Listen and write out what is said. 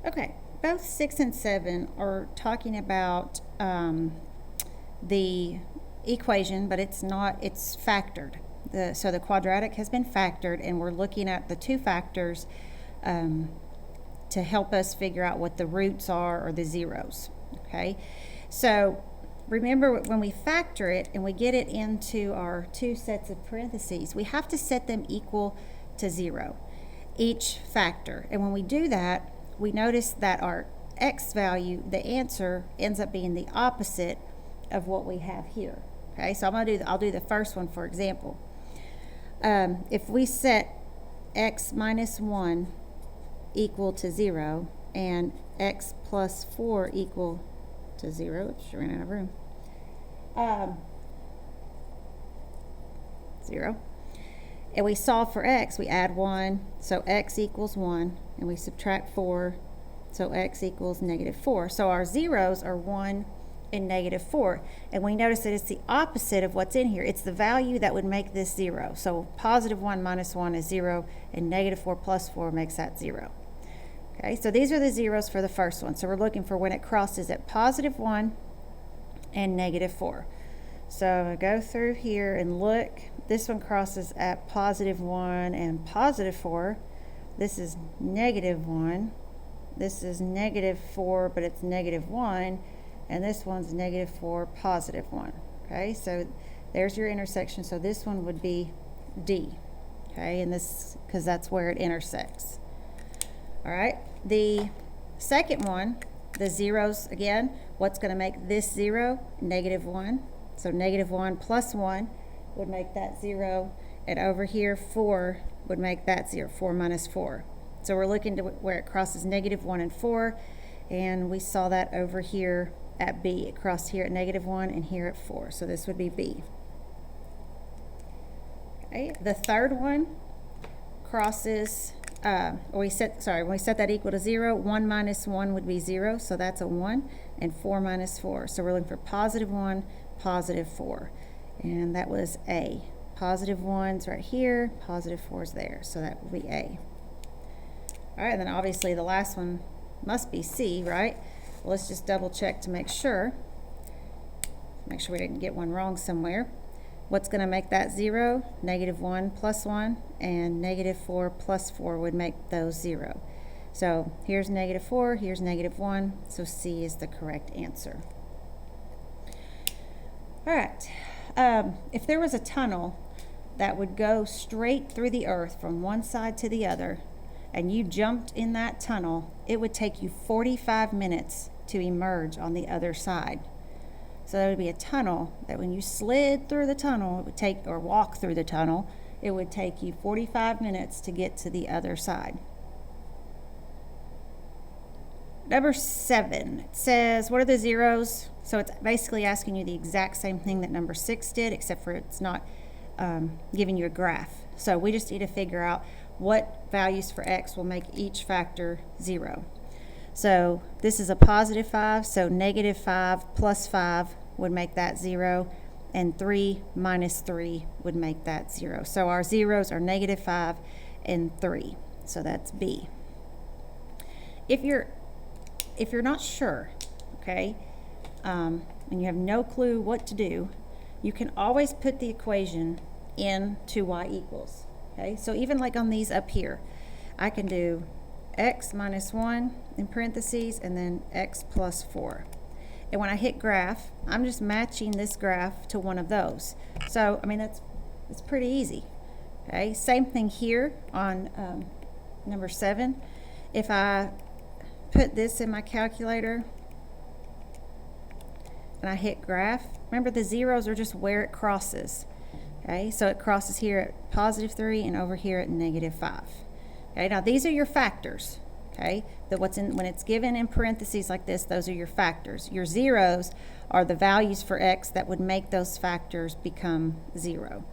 Okay, both 6 and 7 are talking about the equation, but it's factored. So the quadratic has been factored, and we're looking at the two factors to help us figure out what the roots are or the zeros. Okay, so remember when we factor it and we get it into our two sets of parentheses, we have to set them equal to 0, each factor. And when we do that, we notice that our x value, the answer, ends up being the opposite of what we have here. Okay, so I'll do the first one for example. If we set x minus 1 equal to 0 and x plus 4 equal to 0, oops, ran out of room. 0. And we solve for x, we add 1, so x equals 1, and we subtract 4, so x equals negative 4. So our zeros are 1 and negative 4. And we notice that it's the opposite of what's in here. It's the value that would make this 0. So positive 1 minus 1 is 0, and negative 4 plus 4 makes that 0. Okay, so these are the zeros for the first one. So we're looking for when it crosses at positive 1 and negative 4. So I go through here and look. This one crosses at positive 1 and positive 4. This is negative 1. This is negative 4, but it's negative 1. And this one's negative 4, positive 1. Okay, so there's your intersection. So this one would be D. Okay, and this, because that's where it intersects. All right, the second one, the zeros again, what's going to make this 0? Negative 1. So negative 1 plus 1 would make that 0. And over here, 4 would make that 0, 4 minus 4. So we're looking to where it crosses negative 1 and 4. And we saw that over here at B. It crossed here at negative 1 and here at 4. So this would be B. Okay, the third one crosses, when we set that equal to 0, 1 minus 1 would be 0. So that's a 1. And 4 minus 4. So we're looking for positive 1, positive 4. And that was A. Positive 1's right here, positive 4's there. So that would be A. All right, and then obviously the last one must be C, right? Well, let's just double check to make sure. Make sure we didn't get one wrong somewhere. What's going to make that 0? Negative 1 plus 1, and negative 4 plus 4 would make those 0. So here's negative 4, here's negative 1, so C is the correct answer. All right, if there was a tunnel that would go straight through the earth from one side to the other, and you jumped in that tunnel, it would take you 45 minutes to emerge on the other side. So there would be a tunnel that when you slid through the tunnel, it would take, or walk through the tunnel, it would take you 45 minutes to get to the other side. Number 7, it says, what are the zeros? So it's basically asking you the exact same thing that number 6 did, except for it's not giving you a graph. So we just need to figure out what values for x will make each factor 0. So this is a positive 5, so negative 5 plus 5 would make that 0, and 3 minus 3 would make that 0. So our zeros are negative 5 and 3, so that's B. If you're not sure, okay, and you have no clue what to do, you can always put the equation into y equals. Okay, so even like on these up here, I can do x minus 1 in parentheses and then x plus 4. And when I hit graph, I'm just matching this graph to one of those. So, I mean, it's pretty easy. Okay, same thing here on number 7. If I put this in my calculator and I hit graph, remember the zeros are just where it crosses. Okay, so it crosses here at positive 3 and over here at negative 5. Okay, now these are your factors. Okay, when it's given in parentheses like this, those are your factors. Your zeros are the values for x that would make those factors become 0.